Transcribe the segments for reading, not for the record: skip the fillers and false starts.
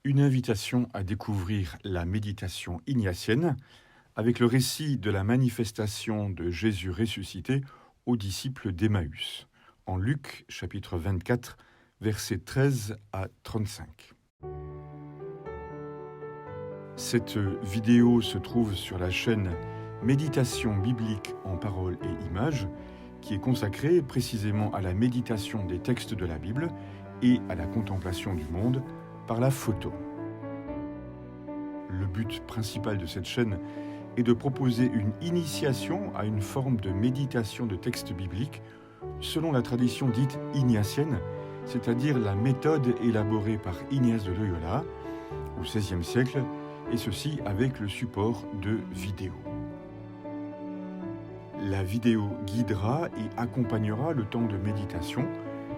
Une invitation à découvrir la méditation ignatienne avec le récit de la manifestation de Jésus ressuscité aux disciples d'Emmaüs, en Luc chapitre 24, versets 13 à 35. Cette vidéo se trouve sur la chaîne Méditation biblique en paroles et images, qui est consacrée précisément à la méditation des textes de la Bible et à la contemplation du monde par la photo. Le but principal de cette chaîne est de proposer une initiation à une forme de méditation de textes bibliques selon la tradition dite ignatienne, c'est-à-dire la méthode élaborée par Ignace de Loyola au XVIe siècle, et ceci avec le support de vidéos. La vidéo guidera et accompagnera le temps de méditation.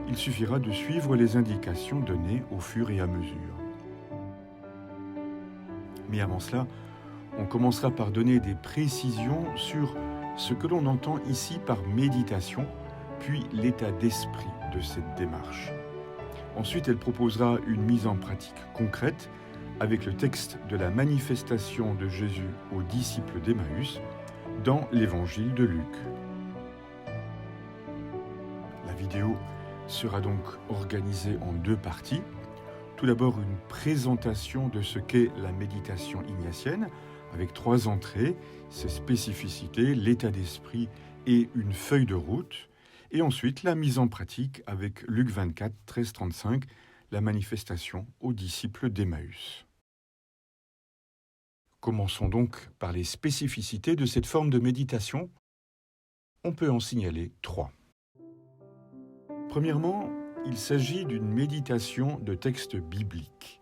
Il suffira de suivre les indications données au fur et à mesure. Mais avant cela, on commencera par donner des précisions sur ce que l'on entend ici par méditation, puis l'état d'esprit de cette démarche. Ensuite, elle proposera une mise en pratique concrète avec le texte de la manifestation de Jésus aux disciples d'Emmaüs dans l'évangile de Luc. La vidéo sera donc organisée en deux parties. Tout d'abord, une présentation de ce qu'est la méditation ignatienne, avec 3 entrées, ses spécificités, l'état d'esprit et une feuille de route. Et ensuite, la mise en pratique avec Luc 24, 13-35, la manifestation aux disciples d'Emmaüs. Commençons donc par les spécificités de cette forme de méditation. On peut en signaler 3. Premièrement, il s'agit d'une méditation de textes bibliques.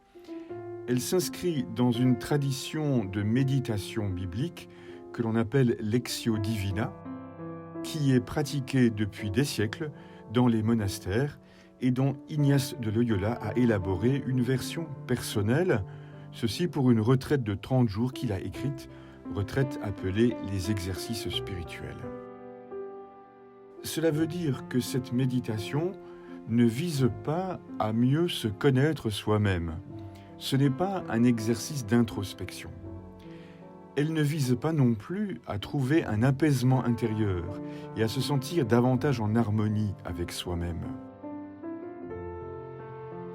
Elle s'inscrit dans une tradition de méditation biblique que l'on appelle Lectio Divina, qui est pratiquée depuis des siècles dans les monastères et dont Ignace de Loyola a élaboré une version personnelle, ceci pour une retraite de 30 jours qu'il a écrite, retraite appelée les exercices spirituels. Cela veut dire que cette méditation ne vise pas à mieux se connaître soi-même. Ce n'est pas un exercice d'introspection. Elle ne vise pas non plus à trouver un apaisement intérieur et à se sentir davantage en harmonie avec soi-même.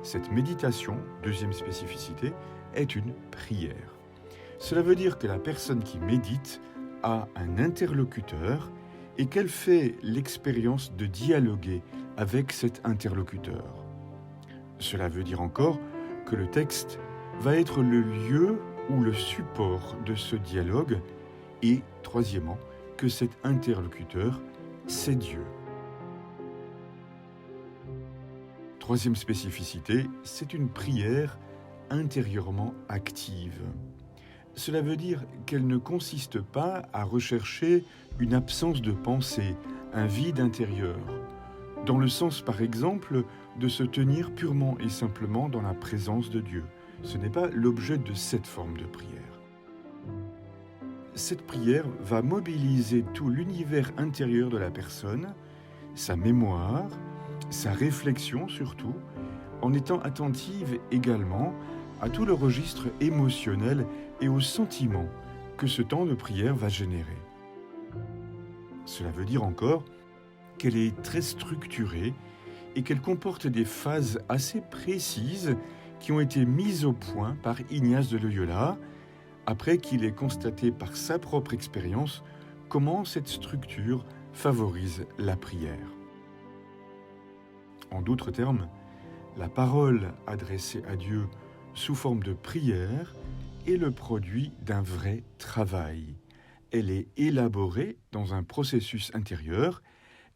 Cette méditation, deuxième spécificité, est une prière. Cela veut dire que la personne qui médite a un interlocuteur et qu'elle fait l'expérience de dialoguer avec cet interlocuteur. Cela veut dire encore que le texte va être le lieu ou le support de ce dialogue et, troisièmement, que cet interlocuteur, c'est Dieu. Troisième spécificité, c'est une prière intérieurement active. Cela veut dire qu'elle ne consiste pas à rechercher une absence de pensée, un vide intérieur, dans le sens par exemple de se tenir purement et simplement dans la présence de Dieu. Ce n'est pas l'objet de cette forme de prière. Cette prière va mobiliser tout l'univers intérieur de la personne, sa mémoire, sa réflexion surtout, en étant attentive également à tout le registre émotionnel et aux sentiments que ce temps de prière va générer. Cela veut dire encore qu'elle est très structurée et qu'elle comporte des phases assez précises qui ont été mises au point par Ignace de Loyola, après qu'il ait constaté par sa propre expérience comment cette structure favorise la prière. En d'autres termes, la parole adressée à Dieu sous forme de prière est le produit d'un vrai travail. Elle est élaborée dans un processus intérieur,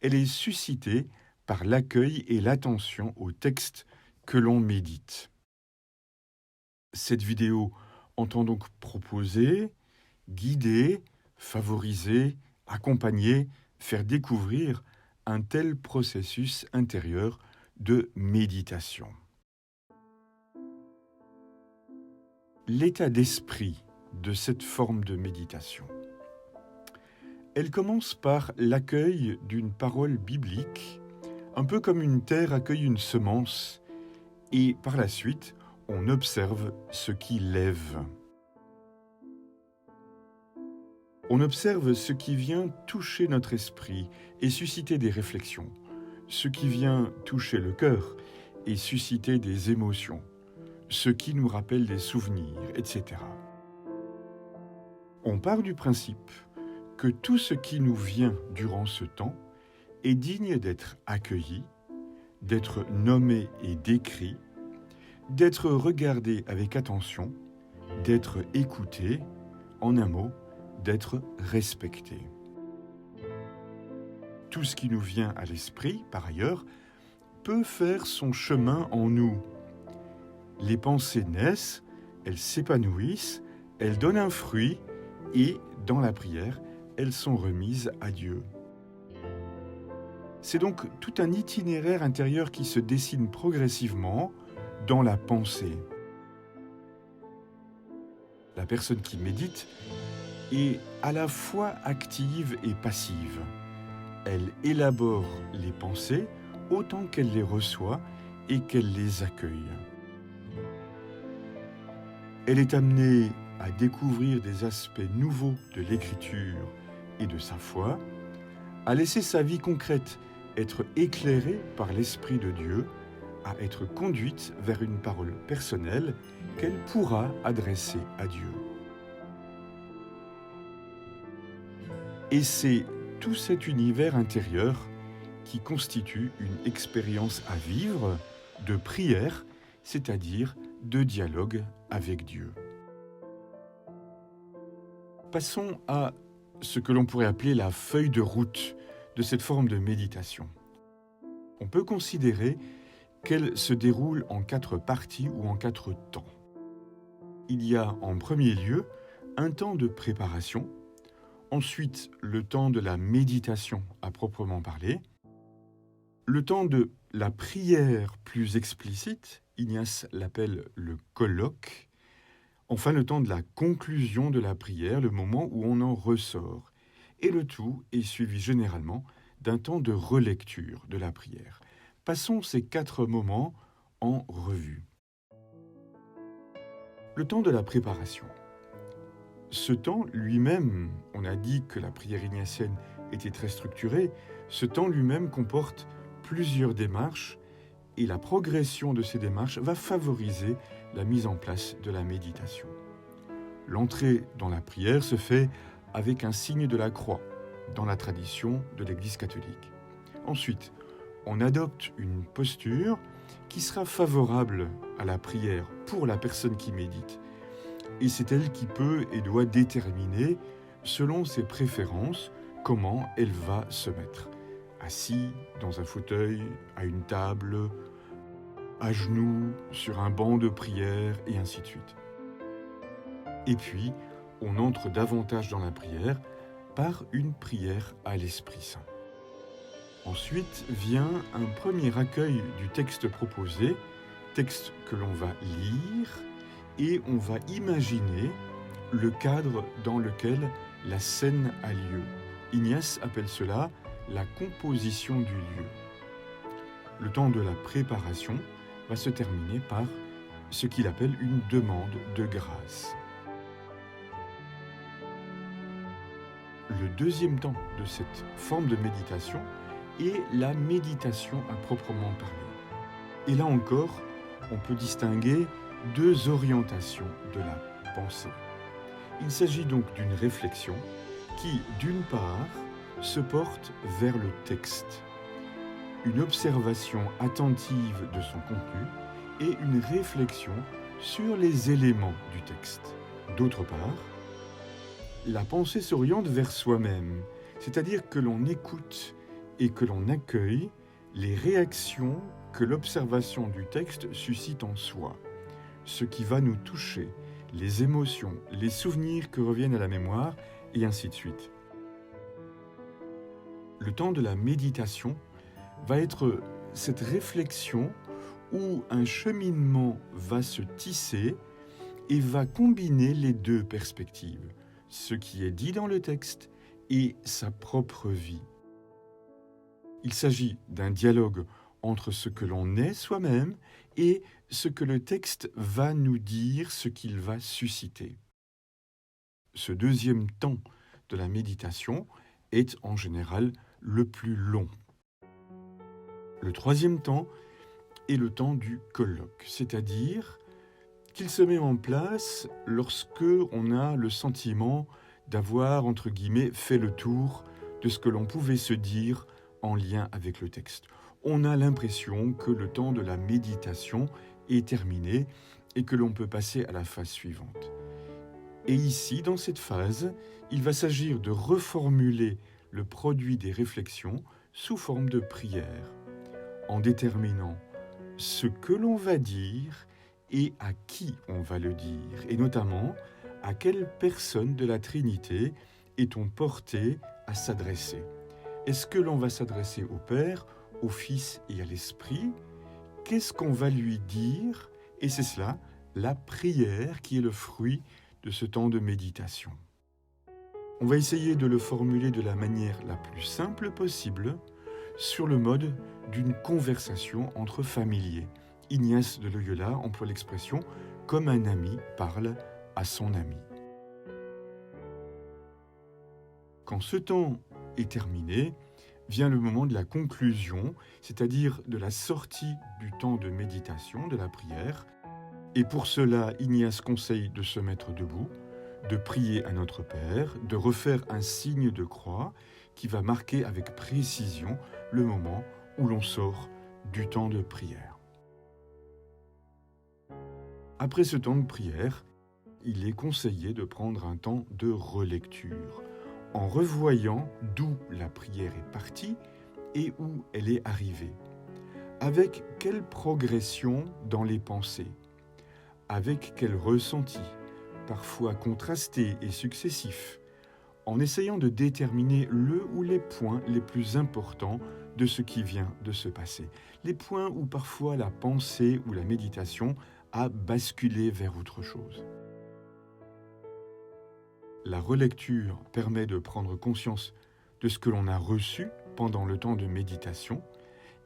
elle est suscitée par l'accueil et l'attention au texte que l'on médite. Cette vidéo entend donc proposer, guider, favoriser, accompagner, faire découvrir un tel processus intérieur de méditation. L'état d'esprit de cette forme de méditation. Elle commence par l'accueil d'une parole biblique, un peu comme une terre accueille une semence, et par la suite, on observe ce qui lève. On observe ce qui vient toucher notre esprit et susciter des réflexions, ce qui vient toucher le cœur et susciter des émotions, ce qui nous rappelle des souvenirs, etc. On part du principe que tout ce qui nous vient durant ce temps est digne d'être accueilli, d'être nommé et décrit, d'être regardé avec attention, d'être écouté, en un mot, d'être respecté. Tout ce qui nous vient à l'esprit, par ailleurs, peut faire son chemin en nous. Les pensées naissent, elles s'épanouissent, elles donnent un fruit et, dans la prière, elles sont remises à Dieu. C'est donc tout un itinéraire intérieur qui se dessine progressivement dans la pensée. La personne qui médite est à la fois active et passive. Elle élabore les pensées autant qu'elle les reçoit et qu'elle les accueille. Elle est amenée à découvrir des aspects nouveaux de l'écriture et de sa foi, à laisser sa vie concrète être éclairée par l'Esprit de Dieu, à être conduite vers une parole personnelle qu'elle pourra adresser à Dieu. Et c'est tout cet univers intérieur qui constitue une expérience à vivre de prière, c'est-à-dire de dialogue avec Dieu. Passons à ce que l'on pourrait appeler la feuille de route de cette forme de méditation. On peut considérer qu'elle se déroule en 4 parties ou en 4 temps. Il y a en premier lieu un temps de préparation, ensuite le temps de la méditation à proprement parler, le temps de la prière plus explicite, Ignace l'appelle le colloque, enfin le temps de la conclusion de la prière, le moment où on en ressort. Et le tout est suivi généralement d'un temps de relecture de la prière. Passons ces 4 moments en revue. Le temps de la préparation. Ce temps lui-même, on a dit que la prière ignatienne était très structurée, ce temps lui-même comporte plusieurs démarches et la progression de ces démarches va favoriser la mise en place de la méditation. L'entrée dans la prière se fait avec un signe de la croix dans la tradition de l'Église catholique. Ensuite, on adopte une posture qui sera favorable à la prière pour la personne qui médite. Et c'est elle qui peut et doit déterminer, selon ses préférences, comment elle va se mettre. Assis, dans un fauteuil, à une table, à genoux, sur un banc de prière, et ainsi de suite. Et puis, on entre davantage dans la prière par une prière à l'Esprit Saint. Ensuite vient un premier accueil du texte proposé, texte que l'on va lire, et on va imaginer le cadre dans lequel la scène a lieu. Ignace appelle cela la composition du lieu. Le temps de la préparation va se terminer par ce qu'il appelle une demande de grâce. Le deuxième temps de cette forme de méditation est la méditation à proprement parler. Et là encore, on peut distinguer 2 orientations de la pensée. Il s'agit donc d'une réflexion qui, d'une part, se porte vers le texte, une observation attentive de son contenu et une réflexion sur les éléments du texte. D'autre part, la pensée s'oriente vers soi-même, c'est-à-dire que l'on écoute et que l'on accueille les réactions que l'observation du texte suscite en soi, ce qui va nous toucher, les émotions, les souvenirs que reviennent à la mémoire, et ainsi de suite. Le temps de la méditation va être cette réflexion où un cheminement va se tisser et va combiner les 2 perspectives, ce qui est dit dans le texte et sa propre vie. Il s'agit d'un dialogue entre ce que l'on est soi-même et ce que le texte va nous dire, ce qu'il va susciter. Ce deuxième temps de la méditation est en général le plus long. Le troisième temps est le temps du colloque, c'est-à-dire qu'il se met en place lorsque on a le sentiment d'avoir, entre guillemets, fait le tour de ce que l'on pouvait se dire en lien avec le texte. On a l'impression que le temps de la méditation est terminé et que l'on peut passer à la phase suivante. Et ici, dans cette phase, il va s'agir de reformuler le produit des réflexions sous forme de prière, en déterminant ce que l'on va dire et à qui on va le dire, et notamment à quelle personne de la Trinité est-on porté à s'adresser. Est-ce que l'on va s'adresser au Père, au Fils et à l'Esprit? Qu'est-ce qu'on va lui dire? Et c'est cela, la prière, qui est le fruit de ce temps de méditation. On va essayer de le formuler de la manière la plus simple possible, sur le mode d'une conversation entre familiers. Ignace de Loyola emploie l'expression « comme un ami parle à son ami ». Quand ce temps est terminé, vient le moment de la conclusion, c'est-à-dire de la sortie du temps de méditation, de la prière. Et pour cela, Ignace conseille de se mettre debout, de prier à notre Père, de refaire un signe de croix qui va marquer avec précision le moment où l'on sort du temps de prière. Après ce temps de prière, il est conseillé de prendre un temps de relecture, en revoyant d'où la prière est partie et où elle est arrivée. Avec quelle progression dans les pensées, avec quel ressenti, parfois contrastés et successifs, en essayant de déterminer le ou les points les plus importants de ce qui vient de se passer. Les points où parfois la pensée ou la méditation a basculé vers autre chose. La relecture permet de prendre conscience de ce que l'on a reçu pendant le temps de méditation,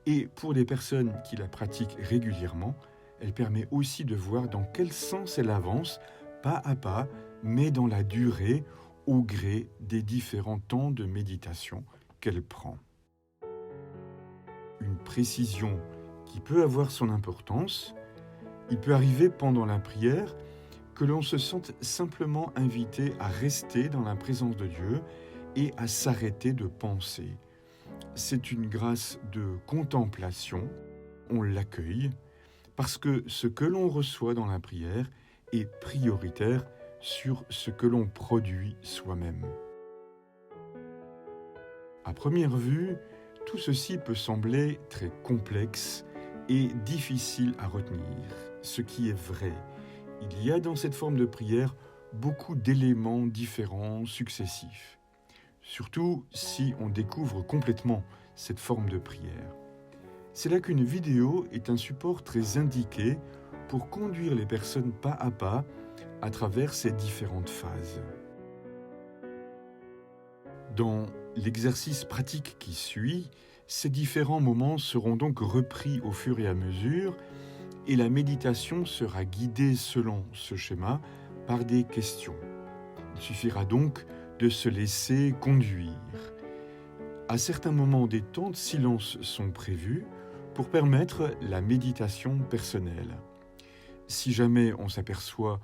et pour les personnes qui la pratiquent régulièrement, elle permet aussi de voir dans quel sens elle avance, pas à pas, mais dans la durée, au gré des différents temps de méditation qu'elle prend. Une précision qui peut avoir son importance, il peut arriver pendant la prière que l'on se sente simplement invité à rester dans la présence de Dieu et à s'arrêter de penser. C'est une grâce de contemplation, on l'accueille, parce que ce que l'on reçoit dans la prière est prioritaire sur ce que l'on produit soi-même. À première vue, tout ceci peut sembler très complexe et difficile à retenir, ce qui est vrai. Il y a dans cette forme de prière beaucoup d'éléments différents, successifs. Surtout si on découvre complètement cette forme de prière. C'est là qu'une vidéo est un support très indiqué pour conduire les personnes pas à travers ces différentes phases. Dans l'exercice pratique qui suit, ces différents moments seront donc repris au fur et à mesure et la méditation sera guidée selon ce schéma par des questions. Il suffira donc de se laisser conduire. À certains moments, des temps de silence sont prévus pour permettre la méditation personnelle. Si jamais on s'aperçoit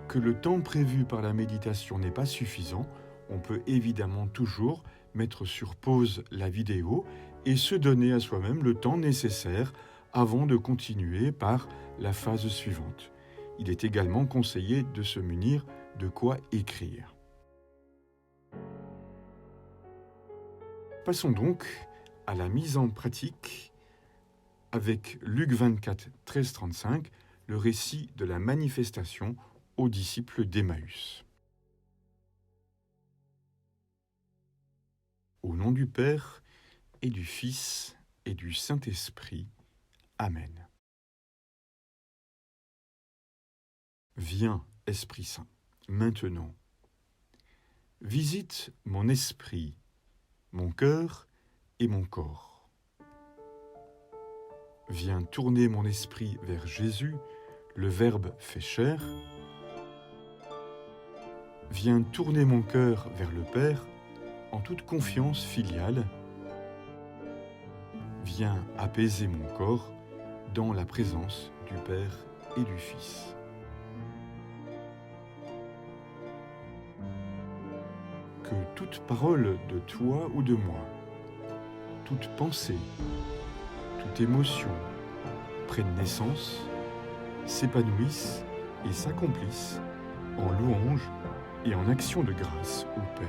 que le temps prévu par la méditation n'est pas suffisant, on peut évidemment toujours mettre sur pause la vidéo et se donner à soi-même le temps nécessaire avant de continuer par la phase suivante. Il est également conseillé de se munir de quoi écrire. Passons donc à la mise en pratique avec Luc 24, 13-35, le récit de la manifestation aux disciples d'Emmaüs. Au nom du Père et du Fils et du Saint-Esprit. Amen. Viens, Esprit Saint, maintenant. Visite mon esprit, mon cœur et mon corps. Viens tourner mon esprit vers Jésus, le Verbe fait chair. Viens tourner mon cœur vers le Père, en toute confiance filiale. Viens apaiser mon corps dans la présence du Père et du Fils. Que toute parole de toi ou de moi, toute pensée, toute émotion prenne naissance, s'épanouisse et s'accomplisse en louange et en action de grâce au Père.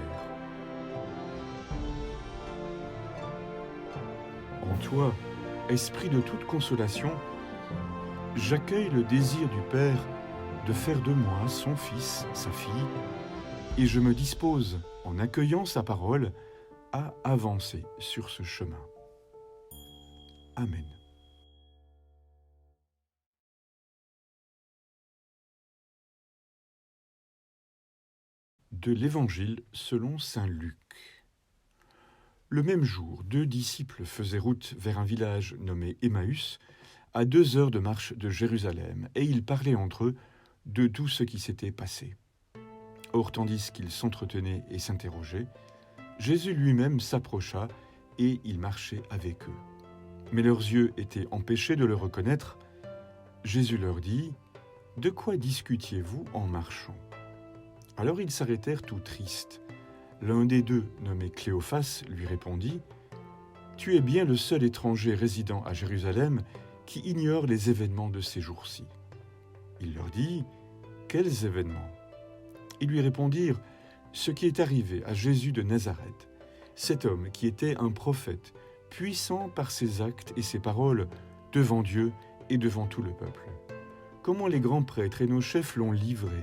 En toi, esprit de toute consolation, j'accueille le désir du Père de faire de moi son fils, sa fille, et je me dispose, en accueillant sa parole, à avancer sur ce chemin. Amen. De l'Évangile selon saint Luc. Le même jour, 2 disciples faisaient route vers un village nommé Emmaüs, à 2 heures de marche de Jérusalem, et ils parlaient entre eux de tout ce qui s'était passé. Or, tandis qu'ils s'entretenaient et s'interrogeaient, Jésus lui-même s'approcha et il marchait avec eux. Mais leurs yeux étaient empêchés de le reconnaître. Jésus leur dit : « De quoi discutiez-vous en marchant ?» Alors ils s'arrêtèrent tout tristes. L'un des deux, nommé Cléophas, lui répondit : « Tu es bien le seul étranger résidant à Jérusalem qui ignore les événements de ces jours-ci. » Il leur dit : « Quels événements ?» Ils lui répondirent : « Ce qui est arrivé à Jésus de Nazareth, cet homme qui était un prophète, puissant par ses actes et ses paroles devant Dieu et devant tout le peuple. Comment les grands prêtres et nos chefs l'ont livré,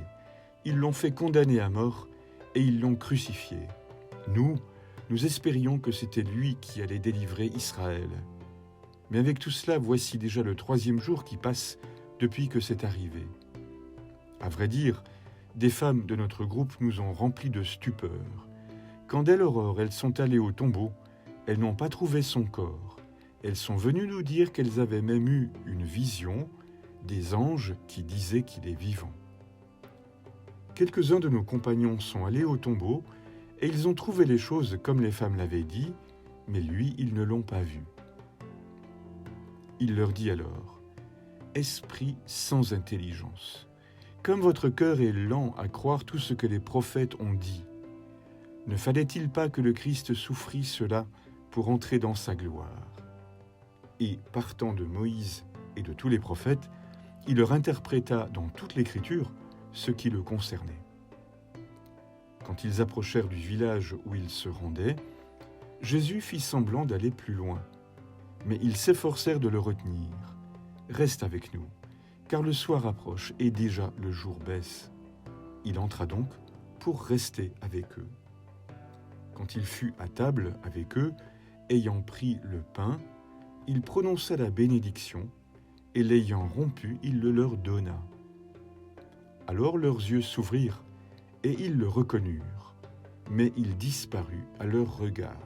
ils l'ont fait condamner à mort et ils l'ont crucifié. Nous espérions que c'était lui qui allait délivrer Israël. Mais avec tout cela, voici déjà le 3e jour qui passe depuis que c'est arrivé. À vrai dire, des femmes de notre groupe nous ont remplis de stupeur. Quand dès l'aurore elles sont allées au tombeau, elles n'ont pas trouvé son corps. Elles sont venues nous dire qu'elles avaient même eu une vision des anges qui disaient qu'il est vivant. Quelques-uns de nos compagnons sont allés au tombeau et ils ont trouvé les choses comme les femmes l'avaient dit, mais lui, ils ne l'ont pas vu. Il leur dit alors : « Esprit sans intelligence, comme votre cœur est lent à croire tout ce que les prophètes ont dit, ne fallait-il pas que le Christ souffrit cela pour entrer dans sa gloire ? » Et partant de Moïse et de tous les prophètes, il leur interpréta dans toute l'Écriture ce qui le concernait. Quand ils approchèrent du village où ils se rendaient, Jésus fit semblant d'aller plus loin, mais ils s'efforcèrent de le retenir. « Reste avec nous, car le soir approche et déjà le jour baisse. » Il entra donc pour rester avec eux. Quand il fut à table avec eux, ayant pris le pain, il prononça la bénédiction, et l'ayant rompu, il le leur donna. Alors leurs yeux s'ouvrirent, et ils le reconnurent, mais il disparut à leur regard.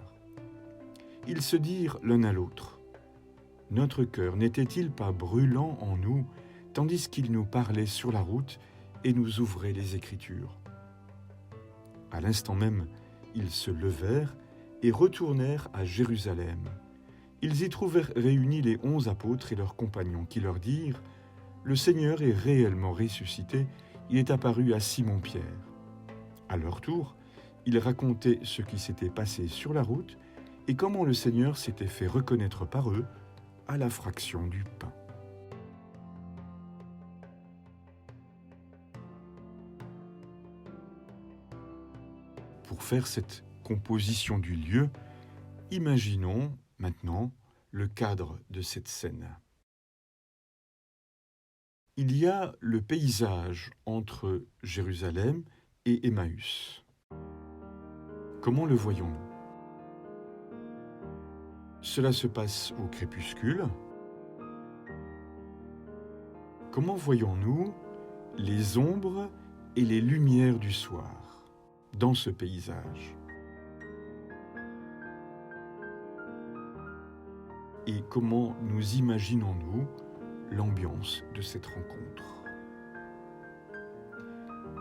Ils se dirent l'un à l'autre : « Notre cœur n'était-il pas brûlant en nous, tandis qu'il nous parlait sur la route et nous ouvrait les Écritures ?» À l'instant même, ils se levèrent et retournèrent à Jérusalem. Ils y trouvèrent réunis les 11 apôtres et leurs compagnons qui leur dirent : « Le Seigneur est réellement ressuscité, il est apparu à Simon-Pierre. » À leur tour, ils racontaient ce qui s'était passé sur la route et comment le Seigneur s'était fait reconnaître par eux à la fraction du pain. Pour faire cette composition du lieu, imaginons maintenant le cadre de cette scène. Il y a le paysage entre Jérusalem et Emmaüs. Comment le voyons-nous ? Cela se passe au crépuscule. Comment voyons-nous les ombres et les lumières du soir dans ce paysage ? et comment nous imaginons-nous l'ambiance de cette rencontre.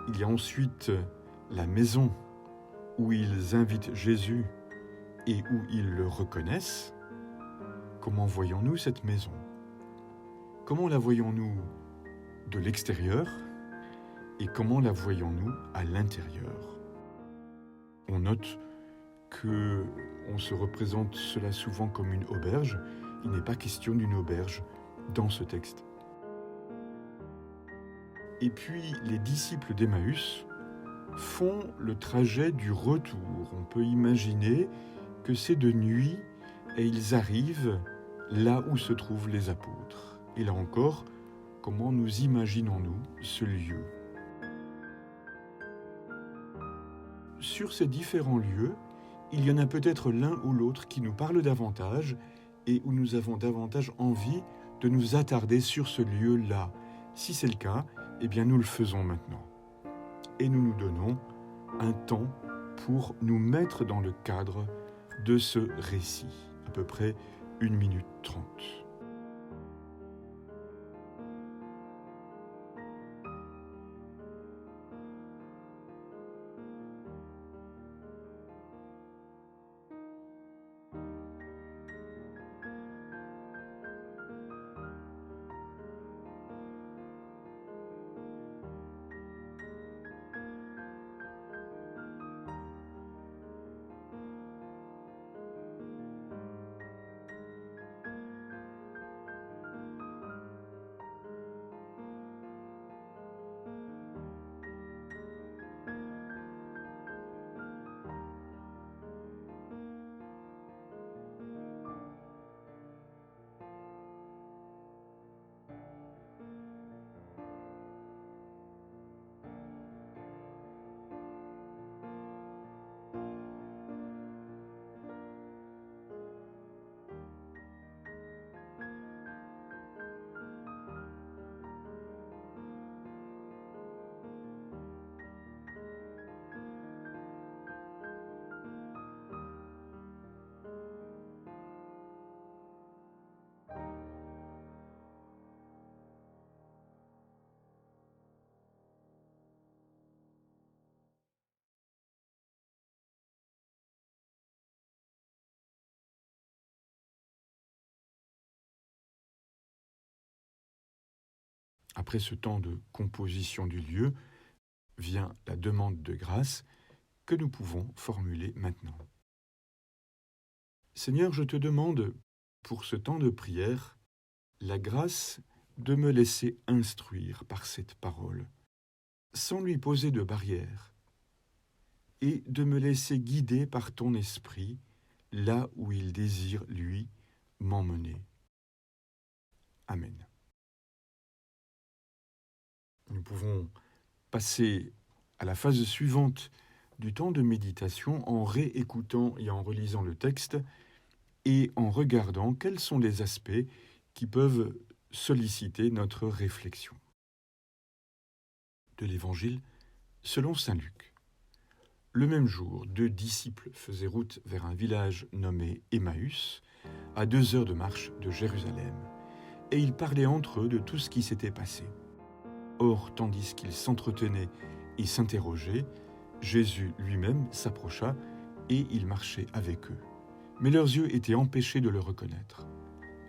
Il y a ensuite la maison où ils invitent Jésus et où ils le reconnaissent. Comment voyons-nous cette maison? Comment la voyons-nous de l'extérieur et comment la voyons-nous à l'intérieur? On note qu'on se représente cela souvent comme une auberge. Il n'est pas question d'une auberge dans ce texte. Et puis, les disciples d'Emmaüs font le trajet du retour. On peut imaginer que c'est de nuit et ils arrivent là où se trouvent les apôtres. Et là encore, comment nous imaginons-nous ce lieu? Sur ces différents lieux, il y en a peut-être l'un ou l'autre qui nous parle davantage et où nous avons davantage envie de nous attarder sur ce lieu-là. Si c'est le cas, eh bien nous le faisons maintenant. Et nous nous donnons un temps pour nous mettre dans le cadre de ce récit, à peu près 1 minute 30. Après ce temps de composition du lieu, vient la demande de grâce que nous pouvons formuler maintenant. Seigneur, je te demande, pour ce temps de prière, la grâce de me laisser instruire par cette parole, sans lui poser de barrière, et de me laisser guider par ton esprit là où il désire, lui, m'emmener. Amen. Nous pouvons passer à la phase suivante du temps de méditation en réécoutant et en relisant le texte et en regardant quels sont les aspects qui peuvent solliciter notre réflexion. De l'Évangile selon saint Luc. Le même jour, 2 disciples faisaient route vers un village nommé Emmaüs, à 2 heures de marche de Jérusalem, et ils parlaient entre eux de tout ce qui s'était passé. Or, tandis qu'ils s'entretenaient et s'interrogeaient, Jésus lui-même s'approcha et il marchait avec eux. Mais leurs yeux étaient empêchés de le reconnaître.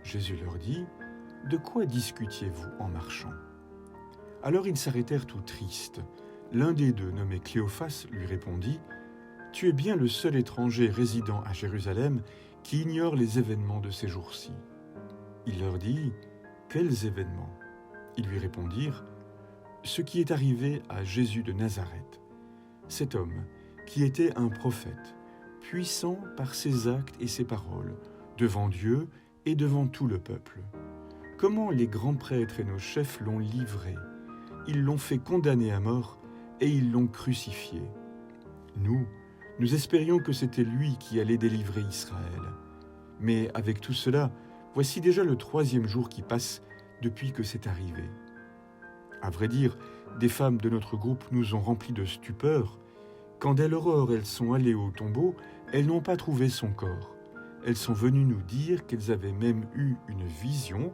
Jésus leur dit : « De quoi discutiez-vous en marchant ?» Alors ils s'arrêtèrent tout tristes. L'un des deux, nommé Cléophas, lui répondit : « Tu es bien le seul étranger résidant à Jérusalem qui ignore les événements de ces jours-ci. » Il leur dit : « Quels événements ?» Ils lui répondirent : « Ce qui est arrivé à Jésus de Nazareth, cet homme qui était un prophète, puissant par ses actes et ses paroles, devant Dieu et devant tout le peuple. Comment les grands prêtres et nos chefs l'ont livré. Ils l'ont fait condamner à mort et ils l'ont crucifié. Nous espérions que c'était lui qui allait délivrer Israël. Mais avec tout cela, voici déjà le 3e jour qui passe depuis que c'est arrivé. À vrai dire, des femmes de notre groupe nous ont remplis de stupeur. Quand dès l'aurore elles sont allées au tombeau, elles n'ont pas trouvé son corps. elles sont venues nous dire qu'elles avaient même eu une vision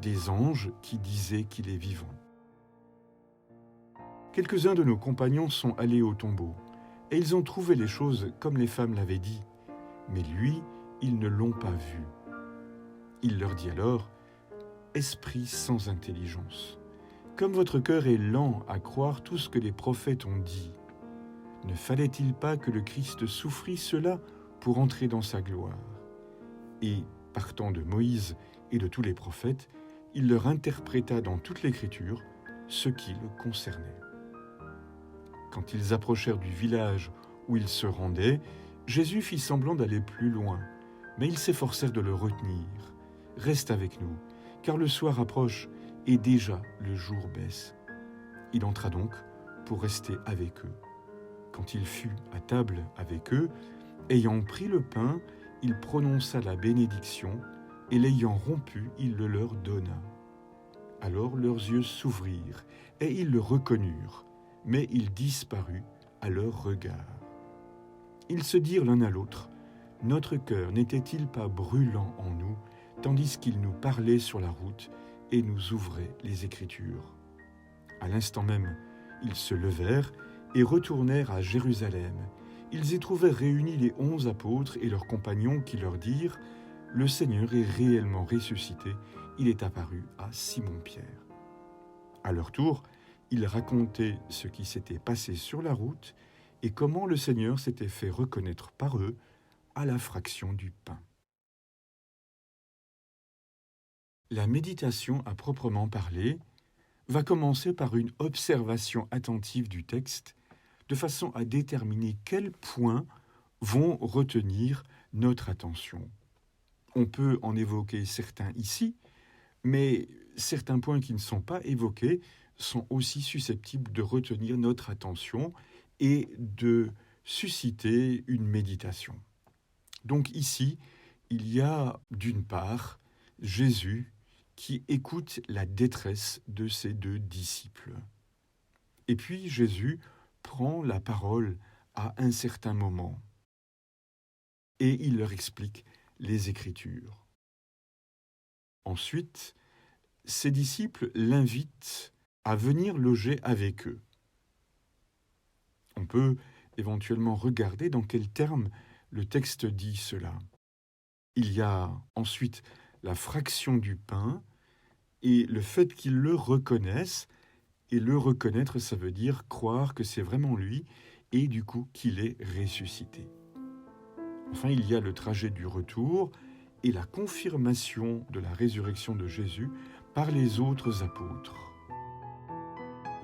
des anges qui disaient qu'il est vivant. Quelques-uns de nos compagnons sont allés au tombeau, et ils ont trouvé les choses comme les femmes l'avaient dit, mais lui, ils ne l'ont pas vu. Il leur dit alors, « Esprit sans intelligence, comme votre cœur est lent à croire tout ce que les prophètes ont dit, ne fallait-il pas que le Christ souffrit cela pour entrer dans sa gloire ?» Et, partant de Moïse et de tous les prophètes, il leur interpréta dans toute l'Écriture ce qui le concernait. Quand ils approchèrent du village où ils se rendaient, Jésus fit semblant d'aller plus loin, mais ils s'efforcèrent de le retenir. « Reste avec nous, car le soir approche et déjà le jour baisse. » Il entra donc pour rester avec eux. Quand il fut à table avec eux, ayant pris le pain, il prononça la bénédiction, et l'ayant rompu, il le leur donna. Alors leurs yeux s'ouvrirent, et ils le reconnurent, mais il disparut à leur regard. Ils se dirent l'un à l'autre, « Notre cœur n'était-il pas brûlant en nous, tandis qu'il nous parlait sur la route et nous ouvrait les Écritures ?» À l'instant même, ils se levèrent et retournèrent à Jérusalem. Ils y trouvèrent réunis les 11 apôtres et leurs compagnons qui leur dirent « Le Seigneur est réellement ressuscité, il est apparu à Simon-Pierre. » À leur tour, ils racontaient ce qui s'était passé sur la route et comment le Seigneur s'était fait reconnaître par eux à la fraction du pain. La méditation à proprement parler va commencer par une observation attentive du texte de façon à déterminer quels points vont retenir notre attention. On peut en évoquer certains ici, mais certains points qui ne sont pas évoqués sont aussi susceptibles de retenir notre attention et de susciter une méditation. Donc ici, il y a d'une part Jésus qui écoute la détresse de ses 2 disciples. Et puis Jésus prend la parole à un certain moment et il leur explique les Écritures. Ensuite, ses disciples l'invitent à venir loger avec eux. On peut éventuellement regarder dans quels termes le texte dit cela. Il y a ensuite la fraction du pain et le fait qu'ils le reconnaissent. Et le reconnaître, ça veut dire croire que c'est vraiment lui et du coup qu'il est ressuscité. Enfin, il y a le trajet du retour et la confirmation de la résurrection de Jésus par les autres apôtres.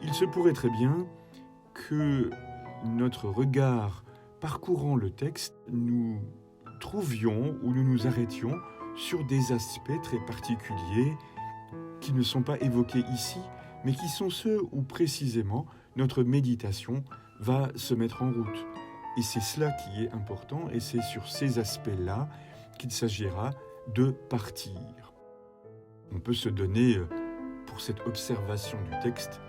Il se pourrait très bien que notre regard parcourant le texte, nous trouvions ou nous nous arrêtions sur des aspects très particuliers qui ne sont pas évoqués ici, mais qui sont ceux où précisément notre méditation va se mettre en route. Et c'est cela qui est important, et c'est sur ces aspects-là qu'il s'agira de partir. On peut se donner, pour cette observation du texte,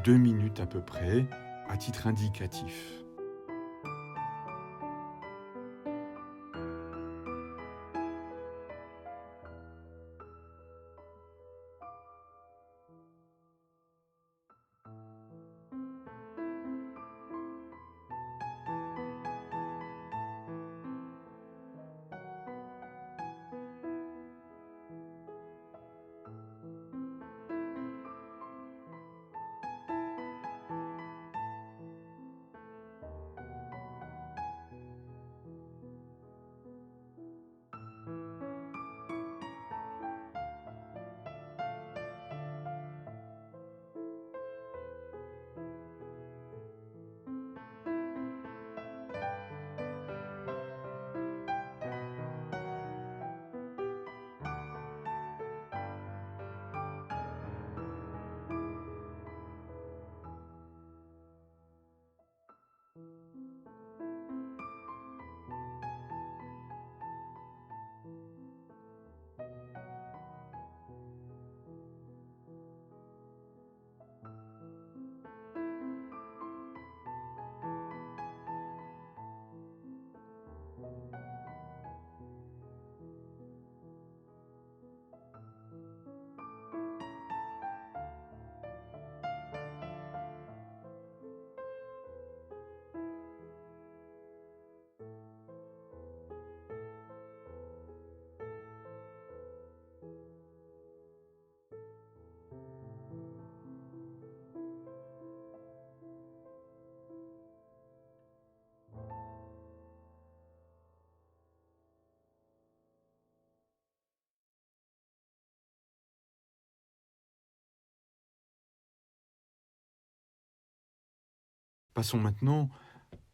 2 minutes à peu près, à titre indicatif. Passons maintenant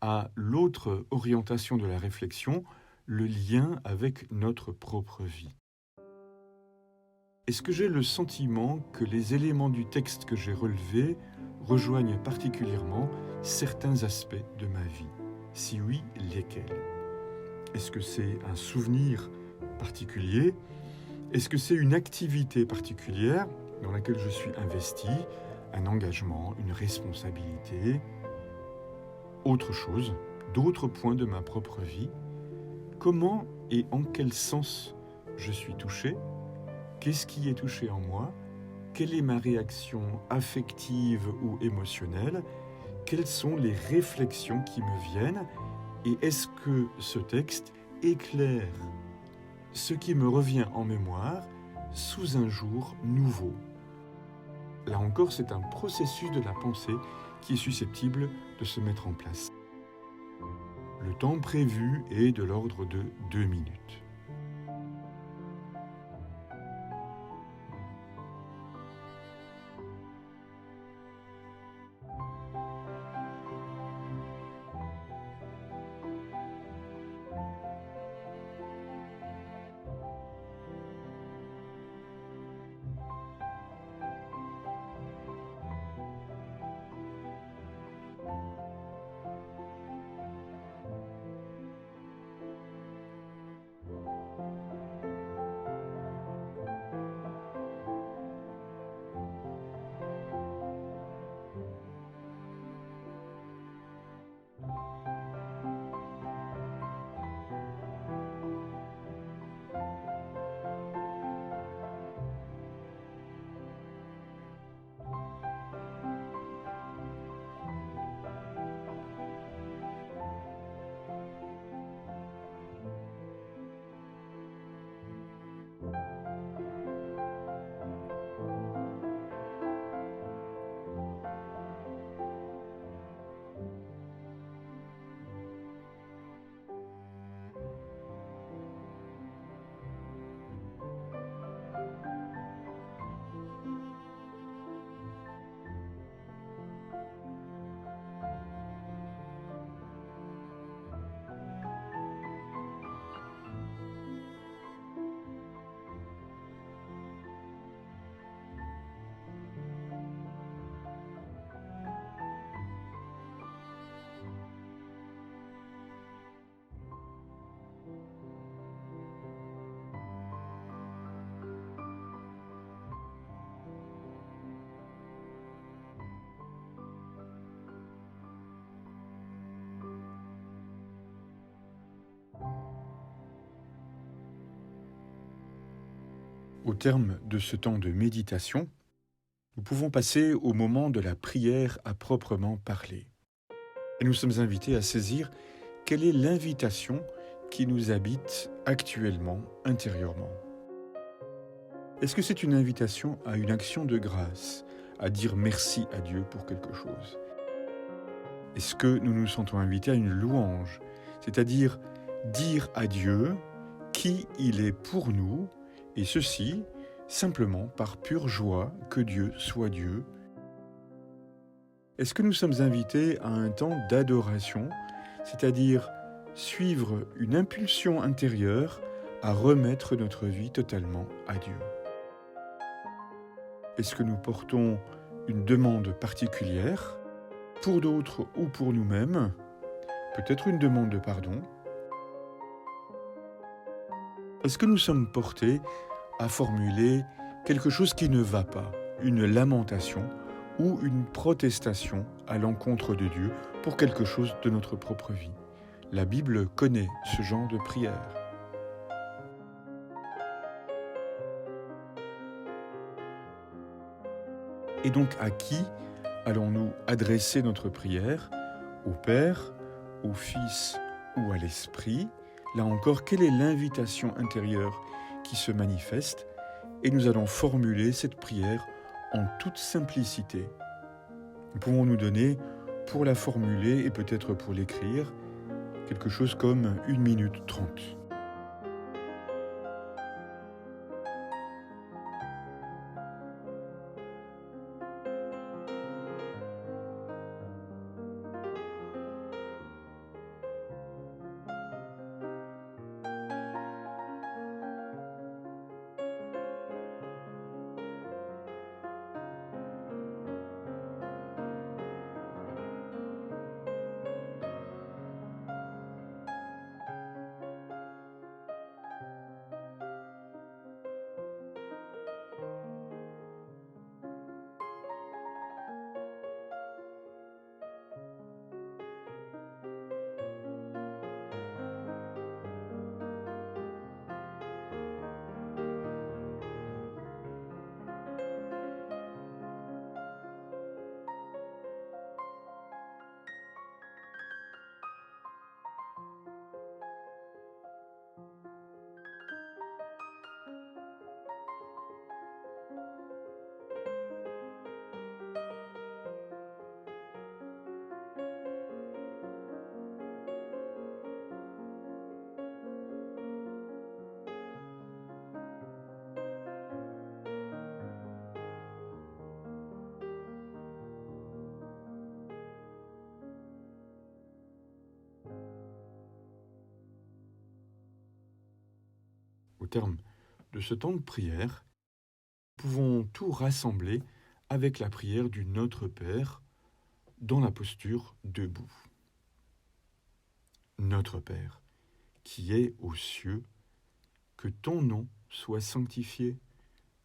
à l'autre orientation de la réflexion, le lien avec notre propre vie. Est-ce que j'ai le sentiment que les éléments du texte que j'ai relevés rejoignent particulièrement certains aspects de ma vie? Si oui, lesquels? Est-ce que c'est un souvenir particulier? Est-ce que c'est une activité particulière dans laquelle je suis investi, un engagement, une responsabilité? Autre chose, d'autres points de ma propre vie? Comment et en quel sens je suis touché? Qu'est-ce qui est touché en moi? Quelle est ma réaction affective ou émotionnelle? Quelles sont les réflexions qui me viennent? Et est-ce que ce texte éclaire ce qui me revient en mémoire sous un jour nouveau? Là encore, c'est un processus de la pensée qui est susceptible de se mettre en place. Le temps prévu est de l'ordre de 2 minutes. Au terme de ce temps de méditation, nous pouvons passer au moment de la prière à proprement parler. Et nous sommes invités à saisir quelle est l'invitation qui nous habite actuellement, intérieurement. Est-ce que c'est une invitation à une action de grâce, à dire merci à Dieu pour quelque chose? Est-ce que nous nous sentons invités à une louange, c'est-à-dire dire à Dieu qui il est pour nous, et ceci simplement par pure joie que Dieu soit Dieu? Est-ce que nous sommes invités à un temps d'adoration, c'est-à-dire suivre une impulsion intérieure à remettre notre vie totalement à Dieu? Est-ce que nous portons une demande particulière, pour d'autres ou pour nous-mêmes, peut-être une demande de pardon? Est-ce que nous sommes portés à formuler quelque chose qui ne va pas, une lamentation ou une protestation à l'encontre de Dieu pour quelque chose de notre propre vie? La Bible connaît ce genre de prière. Et donc à qui allons-nous adresser notre prière? Au Père, au Fils ou à l'Esprit? Là encore, quelle est l'invitation intérieure qui se manifeste? Et nous allons formuler cette prière en toute simplicité. Nous pouvons nous donner, pour la formuler et peut-être pour l'écrire, quelque chose comme 1 minute 30. terme de ce temps de prière, nous pouvons tout rassembler avec la prière du Notre Père dans la posture debout. Notre Père, qui es aux cieux, que ton nom soit sanctifié,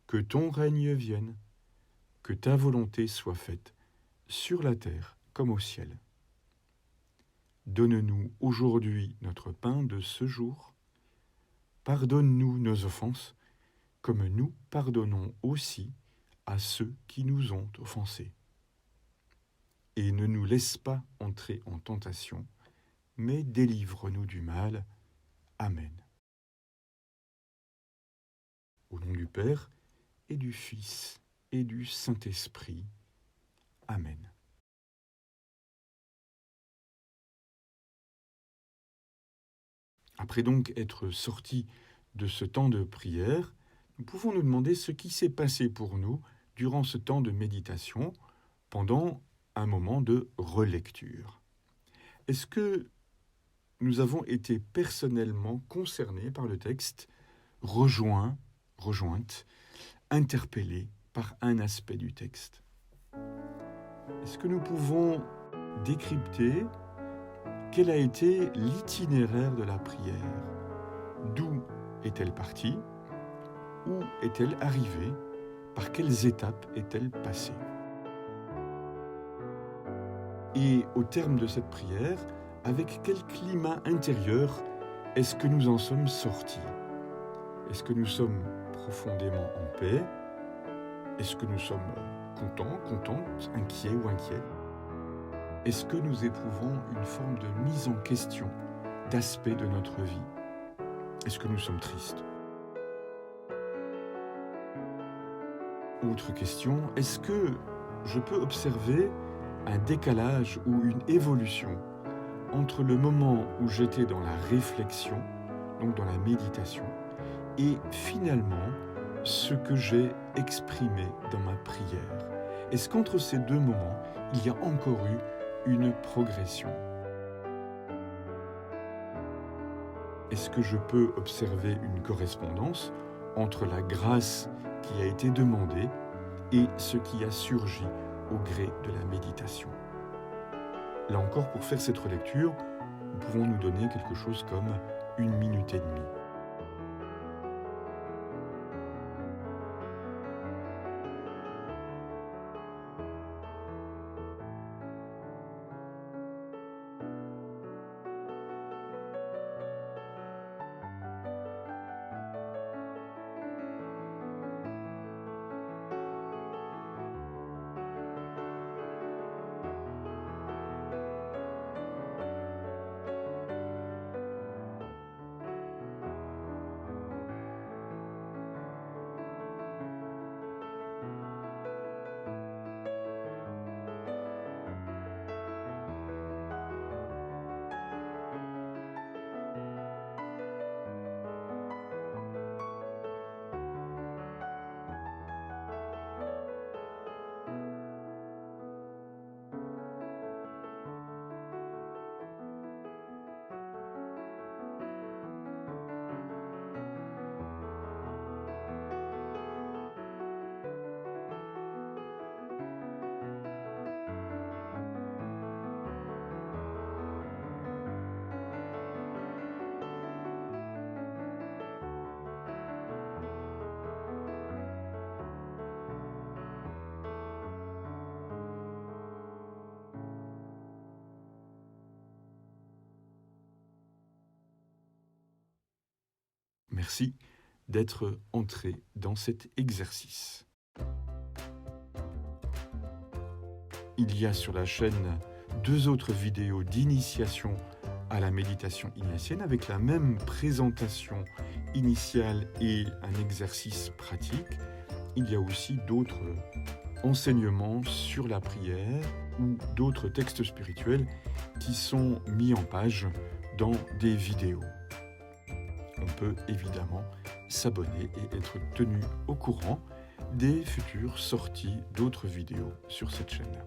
que ton règne vienne, que ta volonté soit faite, sur la terre comme au ciel. Donne-nous aujourd'hui notre pain de ce jour. Pardonne-nous nos offenses, comme nous pardonnons aussi à ceux qui nous ont offensés. Et ne nous laisse pas entrer en tentation, mais délivre-nous du mal. Amen. Au nom du Père, et du Fils, et du Saint-Esprit. Amen. Après donc être sortis de ce temps de prière, nous pouvons nous demander ce qui s'est passé pour nous durant ce temps de méditation, pendant un moment de relecture. Est-ce que nous avons été personnellement concernés par le texte, rejointes, interpellés par un aspect du texte? Est-ce que nous pouvons décrypter quel a été l'itinéraire de la prière? D'où est-elle partie? Où est-elle arrivée? Par quelles étapes est-elle passée? Et au terme de cette prière, avec quel climat intérieur est-ce que nous en sommes sortis? Est-ce que nous sommes profondément en paix? Est-ce que nous sommes contents, contentes, inquiets ou inquiets? Est-ce que nous éprouvons une forme de mise en question d'aspects de notre vie? Est-ce que nous sommes tristes? Autre question, est-ce que je peux observer un décalage ou une évolution entre le moment où j'étais dans la réflexion, donc dans la méditation, et finalement ce que j'ai exprimé dans ma prière? Est-ce qu'entre ces deux moments, il y a encore eu une progression? Est-ce que je peux observer une correspondance entre la grâce qui a été demandée et ce qui a surgi au gré de la méditation? Là encore, pour faire cette relecture, nous pouvons nous donner quelque chose comme 1 minute et demie. Merci d'être entré dans cet exercice. Il y a sur la chaîne 2 autres vidéos d'initiation à la méditation ignatienne avec la même présentation initiale et un exercice pratique. Il y a aussi d'autres enseignements sur la prière ou d'autres textes spirituels qui sont mis en page dans des vidéos. On peut évidemment s'abonner et être tenu au courant des futures sorties d'autres vidéos sur cette chaîne.